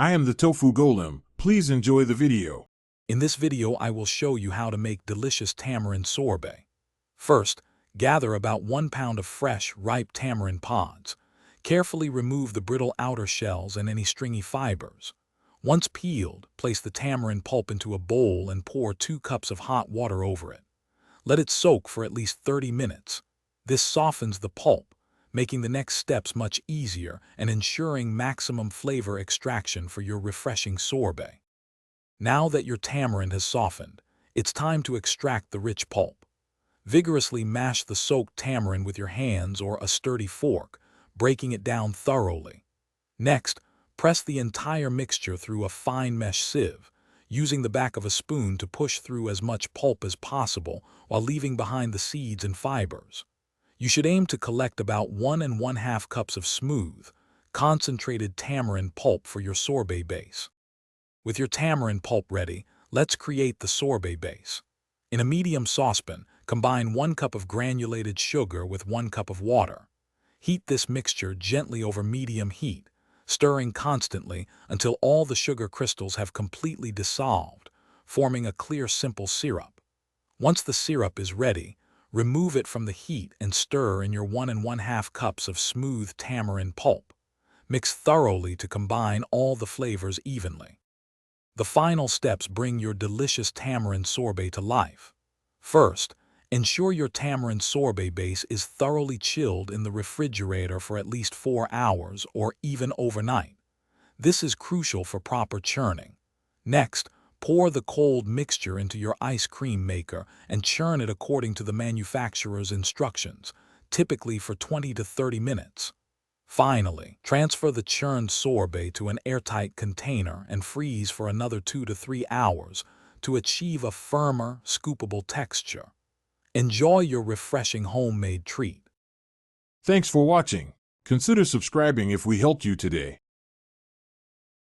I am the Tofu Golem. Please enjoy the video. In this video, I will show you how to make delicious tamarind sorbet. First, gather about 1 pound of fresh, ripe tamarind pods. Carefully remove the brittle outer shells and any stringy fibers. Once peeled, place the tamarind pulp into a bowl and pour 2 cups of hot water over it. Let it soak for at least 30 minutes. This softens the pulp, making the next steps much easier and ensuring maximum flavor extraction for your refreshing sorbet. Now that your tamarind has softened, it's time to extract the rich pulp. Vigorously mash the soaked tamarind with your hands or a sturdy fork, breaking it down thoroughly. Next, press the entire mixture through a fine mesh sieve, using the back of a spoon to push through as much pulp as possible while leaving behind the seeds and fibers. You should aim to collect about 1 1/2 cups of smooth, concentrated tamarind pulp for your sorbet base. With your tamarind pulp ready, let's create the sorbet base. In a medium saucepan, combine 1 cup of granulated sugar with 1 cup of water. Heat this mixture gently over medium heat, stirring constantly until all the sugar crystals have completely dissolved, forming a clear, simple syrup. Once the syrup is ready, remove it from the heat and stir in your 1 1/2 cups of smooth tamarind pulp. Mix thoroughly to combine all the flavors evenly. The final steps bring your delicious tamarind sorbet to life. First, ensure your tamarind sorbet base is thoroughly chilled in the refrigerator for at least 4 hours or even overnight. This is crucial for proper churning. Next, pour the cold mixture into your ice cream maker and churn it according to the manufacturer's instructions, typically for 20 to 30 minutes. Finally, transfer the churned sorbet to an airtight container and freeze for another 2 to 3 hours to achieve a firmer, scoopable texture. Enjoy your refreshing homemade treat. Thanks for watching. Consider subscribing if we helped you today.